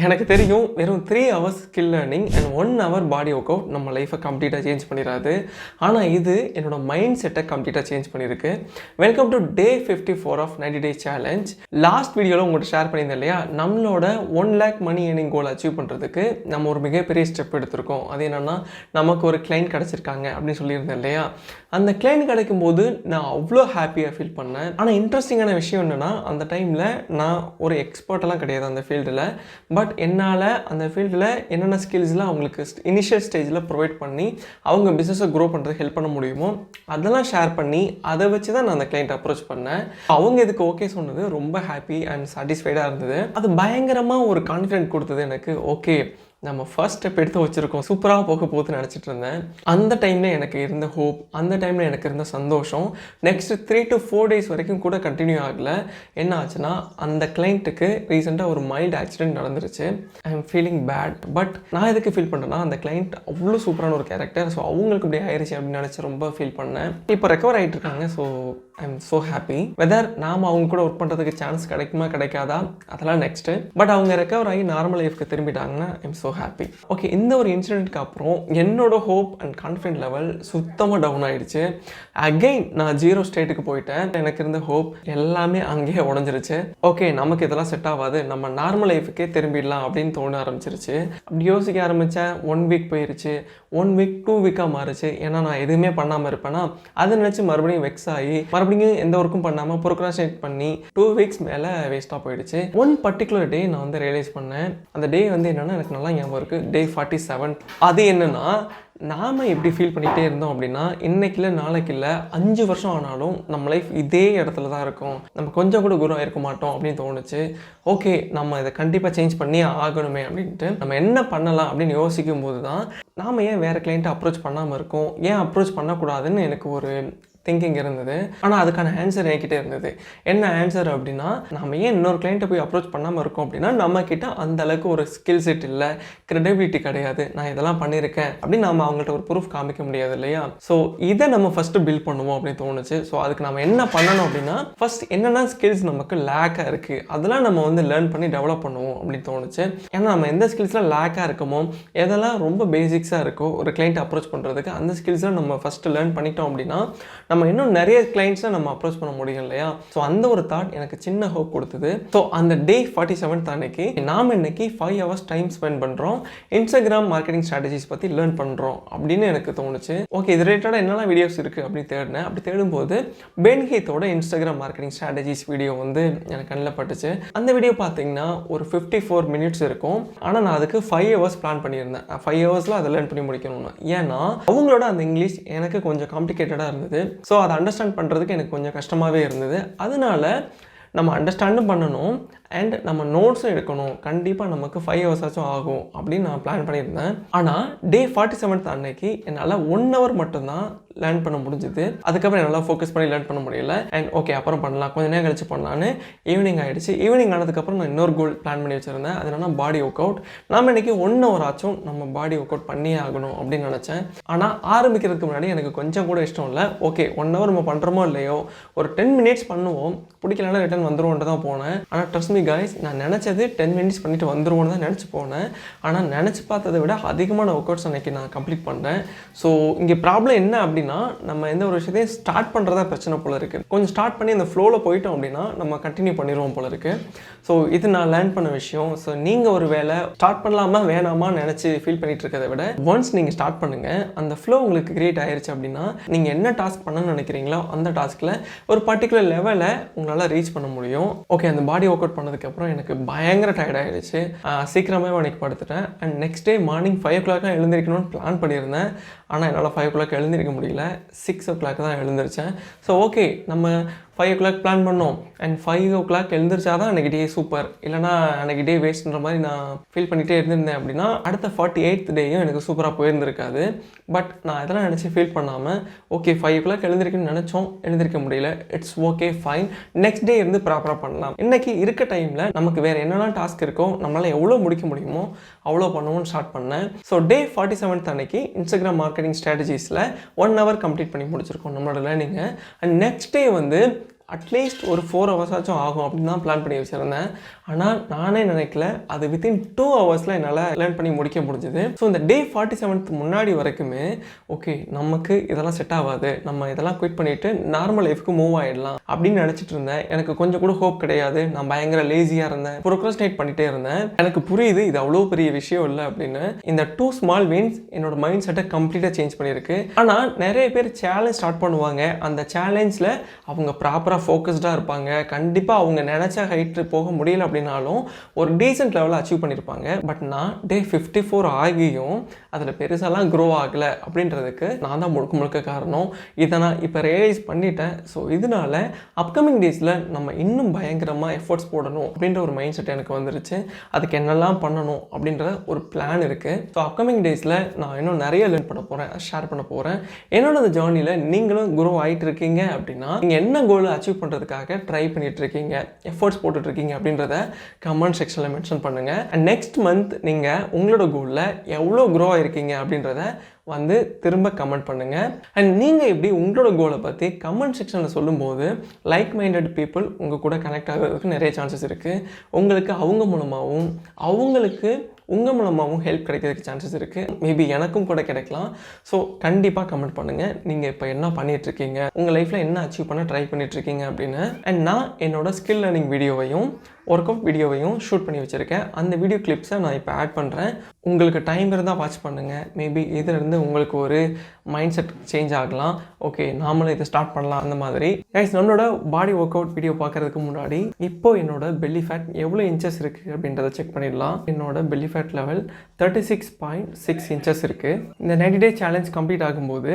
எனக்கு தெரியும் வெறும் 3 hours skill learning and 1 hour body work out நம்ம லைஃப்பை கம்ப்ளீட்டாக சேஞ்ச் பண்ணிடாது. ஆனால் இது என்னோட மைண்ட் செட்டை கம்ப்ளீட்டாக சேஞ்ச் பண்ணியிருக்கு. Welcome to day 54 of 90 days challenge. Last வீடியோவில் உங்கள்கிட்ட ஷேர் பண்ணியிருந்தேன் இல்லையா, நம்மளோட 1 lakh மணி ஏர்னிங் கோல் அச்சீவ் பண்ணுறதுக்கு நம்ம ஒரு மிகப்பெரிய ஸ்டெப் எடுத்திருக்கோம். அது என்னென்னா, நமக்கு ஒரு கிளைண்ட் கிடச்சிருக்காங்க அப்படின்னு சொல்லியிருந்தேன் இல்லையா. அந்த கிளைண்ட் கிடைக்கும் போது நான் அவ்வளோ ஹாப்பியாக ஃபீல் பண்ணேன். ஆனால் இன்ட்ரெஸ்டிங்கான விஷயம் என்னென்னா, அந்த டைமில் நான் ஒரு எக்ஸ்பர்ட்டெல்லாம் கிடையாது அந்த ஃபீல்டில். பட் என்னால் அந்த ஃபீல்டில் என்னென்ன ஸ்கில்ஸ்லாம் அவங்களுக்கு இனிஷியல் ஸ்டேஜில் ப்ரொவைட் பண்ணி அவங்க பிஸ்னஸை க்ரோ பண்ணுறதுக்கு ஹெல்ப் பண்ண முடியுமோ அதெல்லாம் ஷேர் பண்ணி அதை வச்சு தான் நான் அந்த கிளைண்ட் அப்ரோச் பண்ணேன். அவங்க இதுக்கு ஓகே சொன்னது ரொம்ப ஹாப்பி அண்ட் சாட்டிஸ்ஃபைடாக இருந்தது. அது பயங்கரமாக ஒரு கான்ஃபிடென்ட் கொடுத்தது எனக்கு. ஓகே, நம்ம ஃபர்ஸ்ட் ஸ்டெப் எடுத்து வச்சுருக்கோம், சூப்பராக போக போகுதுன்னு நினச்சிட்டு இருந்தேன். அந்த டைமில் எனக்கு இருந்த ஹோப், அந்த டைமில் எனக்கு இருந்த சந்தோஷம் நெக்ஸ்ட் 3 to 4 days வரைக்கும் கூட கண்டினியூ ஆகலை. என்ன ஆச்சுன்னா, அந்த கிளைண்ட்டுக்கு ரீசெண்டாக ஒரு மைல்டு ஆக்சிடென்ட் நடந்துருச்சு. I am feeling bad. But நான் எதுக்கு ஃபீல் பண்ணுறேன்னா, அந்த கிளைண்ட் அவ்வளோ சூப்பரான ஒரு கேரக்டர். ஸோ அவங்களுக்கு இப்படி ஆயிடுச்சு அப்படின்னு நினச்சி ரொம்ப ஃபீல் பண்ணேன். இப்போ ரெக்கவர் ஆகிட்டு இருக்காங்க. So I am so happy. Whether நாம் அவங்க கூட ஒர்க் பண்ணுறதுக்கு சான்ஸ் கிடைக்குமா கிடைக்காதா அதெல்லாம் நெக்ஸ்ட்டு. பட் அவங்க ரெக்கவர் ஆகி நார்மல் லைஃப்க்கு திரும்பிட்டாங்கன்னா I am so happy. Okay, இந்த ஒரு இன்சிடென்ட்க்கு அப்புறம் என்னோட ஹோப் அண்ட் கான்ஃபிடென்ட் லெவல் சுத்தமாக டவுன் ஆகிடுச்சு. அகெயின் நான் 0 ஸ்டேட்டுக்கு போயிட்டேன். எனக்கு இருந்த ஹோப் எல்லாமே அங்கேயே உடஞ்சிருச்சு. ஓகே, நமக்கு இதெல்லாம் செட் ஆகாது, நம்ம நார்மல் லைஃபுக்கே திரும்பிடலாம் அப்படின்னு தோண ஆரம்பிச்சிருச்சு. அப்படி யோசிக்க ஆரம்பித்தேன். 1 week போயிருச்சு, 1 week 2 week மாறுச்சு. ஏன்னா நான் எதுவுமே பண்ணாமல் இருப்பேன்னா அதை நினச்சி மறுபடியும் வெக்ஸ் ஆகி மறுபடியும் எந்த ஒர்க்கும் பண்ணாமல் ப்ரோக்ராஸ்டினேட் பண்ணி 2 weeks மேலே வேஸ்ட்டாக போயிடுச்சு. ஒன் பர்டிகுலர் டே நான் வந்து ரியலைஸ் பண்ணேன். அந்த டே வந்து என்னென்னா, எனக்கு நல்லா ஞாபகம் இருக்குது, டே 47. அது என்னென்னா, நாம் எப்படி ஃபீல் பண்ணிகிட்டே இருந்தோம் அப்படின்னா, இன்றைக்கி இல்லை நாளைக்கு இல்லை 5 வருஷம் ஆனாலும் நம்ம லைஃப் இதே இடத்துல தான் இருக்கும், நம்ம கொஞ்சம் கூட குரு ஆயிருக்க மாட்டோம் அப்படின்னு தோணுச்சு. ஓகே, நம்ம இதை கண்டிப்பாக சேஞ்ச் பண்ணி ஆகணுமே அப்படின்ட்டு நம்ம என்ன பண்ணலாம் அப்படின்னு யோசிக்கும் போது தான் நாம் ஏன் வேறு கிளைண்ட்டை அப்ரோச் பண்ணாமல் இருக்கோம், ஏன் அப்ரோச் பண்ணக்கூடாதுன்னு எனக்கு ஒரு திங்கிங் இருந்தது. ஆனால் அதுக்கான ஆன்சர் என்கிட்ட இருந்தது. என்ன ஆன்சர் அப்படின்னா, நம்ம ஏன் இன்னொரு கிளைண்ட்டை போய் அப்ரோச் பண்ணாமல் இருக்கோம் அப்படின்னா, நம்மக்கிட்ட அந்த அளவுக்கு ஒரு ஸ்கில் செட் இல்லை, கிரெடிபிலிட்டி கிடையாது, நான் இதெல்லாம் பண்ணியிருக்கேன் அப்படின்னு நம்ம அவங்கள்ட்ட ஒரு ப்ரூஃப் காமிக்க முடியாது இல்லையா. ஸோ இதை நம்ம ஃபஸ்ட்டு பில்ட் பண்ணுவோம் அப்படின்னு தோணுச்சு. ஸோ அதுக்கு நம்ம என்ன பண்ணணும் அப்படின்னா, ஃபஸ்ட் என்னென்ன ஸ்கில்ஸ் நமக்கு லேக்காக இருக்குது அதெல்லாம் நம்ம வந்து லேர்ன் பண்ணி டெவலப் பண்ணுவோம் அப்படின்னு தோணுச்சு. ஏன்னா நம்ம எந்த ஸ்கில்ஸில் லேக்காக இருக்கமோ, எதெல்லாம் ரொம்ப பேசிக்ஸாக இருக்கோ ஒரு கிளைண்ட் அப்ரோச் பண்ணுறதுக்கு, அந்த ஸ்கில்ஸில் நம்ம ஃபஸ்ட்டு லேர்ன் பண்ணிட்டோம் அப்படின்னா நம்ம இன்னும் நிறைய கிளைண்ட்ஸை நம்ம அப்ரோச் பண்ண முடியும் இல்லையா. ஸோ அந்த ஒரு தாட் எனக்கு சின்ன ஹோப் கொடுத்தது. ஸோ அந்த டே 47 அன்னைக்கு நாம் இன்னைக்கு 5 hours டைம் ஸ்பெண்ட் பண்ணுறோம், இன்ஸ்டாகிராம் மார்க்கெட்டிங் ஸ்ட்ராட்டஜிஸ் பற்றி லேர்ன் பண்ணுறோம் அப்படின்னு எனக்கு தோணுச்சு. ஓகே, இது ரிலேட்டடாக என்னெல்லாம் வீடியோஸ் இருக்குது அப்படின்னு தேடினேன். அப்படி தேடும்போது பென் ஹீத்தோட இன்ஸ்டாகிராம் மார்க்கெட்டிங் ஸ்ட்ராட்டஜிஸ் வீடியோ வந்து எனக்கு கண்ணில் பட்டுச்சு. அந்த வீடியோ பார்த்தீங்கன்னா ஒரு 54 minutes இருக்கும். ஆனால் நான் அதுக்கு 5 hours பிளான் பண்ணியிருந்தேன். 5 hours அதை லேர்ன் பண்ணி முடிக்கணும்னு. ஏன்னா அவங்களோட அந்த இங்கிலீஷ் எனக்கு கொஞ்சம் காம்ப்ளிகேட்டடாக இருந்தது. ஸோ அதை அண்டர்ஸ்டாண்ட் பண்ணுறதுக்கு எனக்கு கொஞ்சம் கஷ்டமாகவே இருந்தது. அதனால நம்ம அண்டர்ஸ்டாண்டும் பண்ணணும் அண்ட் நம்ம நோட்ஸும் எடுக்கணும். கண்டிப்பாக நமக்கு 5 hours ஆச்சும் ஆகும் அப்படின்னு நான் பிளான் பண்ணியிருந்தேன். ஆனால் டே 47 அன்னைக்கு என்னால் 1 hour மட்டும்தான் லேர்ன் பண்ண முடிஞ்சுது. அதுக்கப்புறம் என்னால் ஃபோக்கஸ் பண்ணி லேர்ன் பண்ண முடியல. அண்ட் ஓகே, அப்புறம் பண்ணலாம், கொஞ்சம் நேரம் கழிச்சு பண்ணலான்னு ஈவினிங் ஆகிடுச்சு. ஈவினிங் ஆனதுக்கப்புறம் நான் இன்னொரு கோல் பிளான் பண்ணி வச்சுருந்தேன். அது என்னன்னா, பாடி ஒர்க் அவுட். நாம் இன்றைக்கி 1 hour ஆச்சும் நம்ம பாடி ஒர்க் அவுட் பண்ணியே ஆகணும் அப்படின்னு நினச்சேன். ஆனால் ஆரம்பிக்கிறதுக்கு முன்னாடி எனக்கு கொஞ்சம் கூட இஷ்டம் இல்லை. ஓகே, 1 hour நம்ம பண்ணுறோமோ இல்லையோ, ஒரு 10 minutes பண்ணுவோம், பிடிக்கலன்னா ரிட்டர்ன் வந்துருவோன்ட்டு தான் போனேன். ஆனால் ட்ரஸ்ட் மீ காய்ஸ், நான் நினச்சது 10 minutes பண்ணிட்டு வந்துருவோன்னு தான் நினச்சி போனேன். ஆனால் நினச்சி பார்த்ததை விட அதிகமான ஒர்க் அவுட்ஸ் அன்றைக்கி நான் கம்ப்ளீட் பண்ணேன். ஸோ இங்கே ப்ராப்ளம் என்ன அப்படின்னா, நம்ம எந்த ஒரு விஷயத்தையும் ஸ்டார்ட் பண்ணுறதா பிரச்சனை போல இருக்குது. கொஞ்சம் ஸ்டார்ட் பண்ணி அந்த ஃப்ளோவில் போயிட்டோம் அப்படின்னா நம்ம கண்டினியூ பண்ணிடுவோம் போல இருக்குது. ஸோ இது நான் லேர்ன் பண்ண விஷயம். ஸோ நீங்கள் ஒரு வேலை ஸ்டார்ட் பண்ணலாமா வேணாமா நினச்சி ஃபீல் பண்ணிட்டு இருக்கிறத விட, ஒன்ஸ் நீங்கள் ஸ்டார்ட் பண்ணுங்கள், அந்த ஃப்ளோ உங்களுக்கு கிரியேட் ஆயிடுச்சு அப்படின்னா நீங்கள் என்ன டாஸ்க் பண்ணணும்னு நினைக்கிறீங்களோ அந்த டாஸ்கில் ஒரு பர்டிகுலர் லெவலை உங்களால் ரீச் பண்ண முடியும். ஓகே, அந்த பாடி ஒர்க் அவுட் பண்ணதுக்கப்புறம் எனக்கு பயங்கர டயர்ட் ஆகிடுச்சு. சீக்கிரமே அன்றைக்கி படுத்துட்டேன். And next day morning 5 o'clock எழுந்திருக்கணும்னு பிளான் பண்ணியிருந்தேன். ஆனால் என்னால் 5 o'clock எழுந்திருக்க முடியல. 6 o'clock தான் எழுந்திரிச்சேன். ஸோ ஓகே, நம்ம 5 o'clock பிளான் பண்ணோம் அண்ட் 5 o'clock எழுந்திரிச்சா தான் அன்றைக்கி டே சூப்பர், இல்லைனா அன்றைக்கி டே வேஸ்ட்ன்ற மாதிரி நான் ஃபீல் பண்ணிகிட்டே இருந்திருந்தேன் அப்படின்னா அடுத்த 48th டேயும் எனக்கு சூப்பராக போயிருந்திருக்காது. பட் நான் இதெல்லாம் நினச்சி ஃபீல் பண்ணாமல், ஓகே 5 o'clock எழுந்திருக்குன்னு நினச்சோம், எழுந்திருக்க முடியல, it's okay fine, next day இருந்து ப்ராப்பராக பண்ணலாம். இன்றைக்கி இருக்க டைமில் நமக்கு வேறு என்னெல்லாம் டாஸ்க் இருக்கோ நம்மளால் எவ்வளோ முடிக்க முடியுமோ அவ்வளோ பண்ணுவோம்னு ஸ்டார்ட் பண்ணேன். ஸோ டே 47 அன்னைக்கு இன்ஸ்டாகிராம் மார்க்கெட்டிங் ஸ்ட்ராட்டஜிஸில் 1 hour கம்ப்ளீட் பண்ணி முடிச்சிருக்கோம் நம்மளோட லேர்னிங்கை. அண்ட் நெக்ஸ்ட் டே வந்து அட்லீஸ்ட் ஒரு 4 hours ஆச்சும் ஆகும் அப்படின்னு தான் பிளான் பண்ணி வச்சுருந்தேன். ஆனால் நானே நினைக்கல அது வித்தின் 2 ஹவர்ஸில் என்னால் லேர்ன் பண்ணி முடிக்க முடிஞ்சுது. ஸோ இந்த டே 47th முன்னாடி வரைக்குமே ஓகே நமக்கு இதெல்லாம் செட் ஆகாது, நம்ம இதெல்லாம் குவிட் பண்ணிவிட்டு நார்மல் லைஃப்க்கு மூவ் ஆகிடலாம் அப்படின்னு நினச்சிட்டு இருந்தேன். எனக்கு கொஞ்சம் கூட ஹோப் கிடையாது. நான் பயங்கர லேசியாக இருந்தேன், ப்ரோக்ரஸ்டினேட் பண்ணிகிட்டே இருந்தேன். எனக்கு புரியுது இது அவ்வளோ பெரிய விஷயம் இல்லை அப்படின்னு. இந்த 2 ஸ்மால் வின்ஸ் என்னோட மைண்ட் செட்டை கம்ப்ளீட்டாக சேஞ்ச் பண்ணியிருக்கு. ஆனால் நிறைய பேர் சேலஞ்ச் ஸ்டார்ட் பண்ணுவாங்க. அந்த சேலஞ்சில் அவங்க ப்ராப்பராக ஃபோக்கஸ்டாக இருப்பாங்க. கண்டிப்பாக அவங்க நினச்ச ஹைட்டு போக முடியல அப்படின்னாலும் ஒரு டீசென்ட் லெவலில் அச்சீவ் பண்ணியிருப்பாங்க. பட் நான் டே 54 ஆகியும் அதில் பெருசாலாம் க்ரோ ஆகலை அப்படின்றதுக்கு நான் தான் முழுக்க காரணம். இதை நான் இப்போ ரியலைஸ் பண்ணிட்டேன். ஸோ இதனால அப்கமிங் டேஸில் நம்ம இன்னும் பயங்கரமாக எஃபர்ட்ஸ் போடணும் அப்படின்ற ஒரு மைண்ட் செட் எனக்கு வந்துருச்சு. அதுக்கு என்னெல்லாம் பண்ணணும் அப்படின்ற ஒரு பிளான் இருக்குது. ஸோ அப்கமிங் டேஸில் நான் இன்னும் நிறைய லேர்ன் பண்ண போகிறேன், ஷேர் பண்ண போகிறேன். என்னோட அந்த ஜேர்னியில் நீங்களும் க்ரோ ஆகிட்டு இருக்கீங்க அப்படின்னா நீங்கள் என்ன கோலை அச்சீவ் பண்ணுறதுக்காக ட்ரை பண்ணிட்டு இருக்கீங்க, எஃபர்ட்ஸ் போட்டுட்ருக்கீங்க அப்படின்றத கமெண்ட் செக்ஷனில் மென்ஷன் பண்ணுங்கள். அண்ட் நெக்ஸ்ட் மந்த் நீங்கள் உங்களோட கோலில் எவ்வளோ க்ரோ ஆகிருக்கீங்க அப்படின்றத வந்து திரும்ப கமெண்ட் பண்ணுங்கள். அண்ட் நீங்கள் எப்படி உங்களோட கோலை பற்றி கமெண்ட் செக்ஷனில் சொல்லும்போது லைக் மைண்டட் பீப்புள் உங்கள் கூட கனெக்ட் ஆகிறதுக்கு நிறைய சான்சஸ் இருக்குது. உங்களுக்கு அவங்க மூலமாகவும் அவங்களுக்கு உங்கள் மூலமாகவும் ஹெல்ப் கிடைக்கிறதுக்கு சான்சஸ் இருக்குது. மேபி எனக்கும் கூட கிடைக்கலாம். ஸோ கண்டிப்பாக கமெண்ட் பண்ணுங்கள் நீங்கள் இப்போ என்ன பண்ணிகிட்ருக்கீங்க, உங்கள் லைஃப்பில் என்ன அச்சீவ் பண்ண ட்ரை பண்ணிகிட்ருக்கீங்க அப்படின்னு. அண்ட் நான் என்னோடய ஸ்கில் லேர்னிங் வீடியோவையும் ஒர்க் அவுட் வீடியோவையும் ஷூட் பண்ணி வச்சுருக்கேன். அந்த வீடியோ கிளிப்ஸை நான் இப்போ ஆட் பண்ணுறேன். உங்களுக்கு டைம் இருந்தால் வாட்ச் பண்ணுங்கள். மேபி இதிலிருந்து உங்களுக்கு ஒரு மைண்ட் செட் சேஞ்ச் ஆகலாம். ஓகே நாமளும் இதை ஸ்டார்ட் பண்ணலாம் அந்த மாதிரி. கைஸ் நம்மளோட பாடி ஒர்க் அவுட் வீடியோ பார்க்குறதுக்கு முன்னாடி இப்போ என்னோட பெல்லி ஃபேட் எவ்வளோ இன்ச்சஸ் இருக்குது அப்படின்றத செக் பண்ணிடலாம். என்னோட பெல்லி ஃபேட் லெவல் 36.6 இன்ச்சஸ் இருக்குது. இந்த 90 டே சேலஞ்ச் கம்ப்ளீட் ஆகும்போது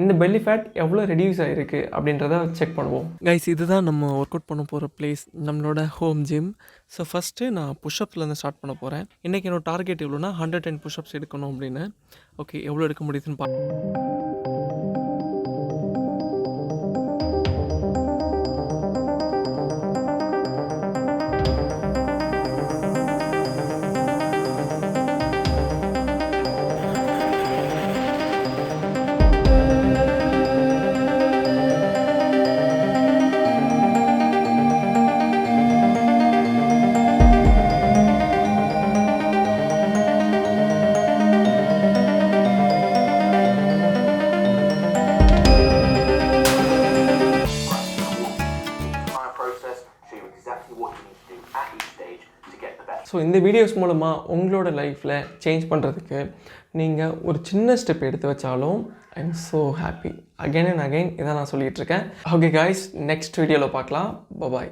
இந்த பெல்லி ஃபேட் எவ்வளோ ரெடியூஸ் ஆகிருக்கு அப்படின்றத செக் பண்ணுவோம். கைஸ் இதுதான் நம்ம ஒர்க் அவுட் பண்ண போகிற பிளேஸ், நம்மளோட ஹோம் ஜிம். ஸோ ஃபஸ்ட்டு நான் புஷ்அப்ஸ்லேருந்து ஸ்டார்ட் பண்ண போகிறேன். இன்றைக்கி என்னோட டார்கெட் எவ்வளோனா 110 புஷ்அப்ஸ் எடுக்கணும் அப்படின்னு. ஓகே எவ்வளோ எடுக்க முடியுதுன்னு ஸோ இந்த வீடியோஸ் மூலமாக உங்களோட லைஃப்பில் சேஞ்ச் பண்ணுறதுக்கு நீங்கள் ஒரு சின்ன ஸ்டெப் எடுத்து வச்சாலும் ஐ am so happy. Again and again இதை நான் சொல்லிகிட்ருக்கேன். ஓகே காய்ஸ் நெக்ஸ்ட் வீடியோவில் பார்க்கலாம். பாய்.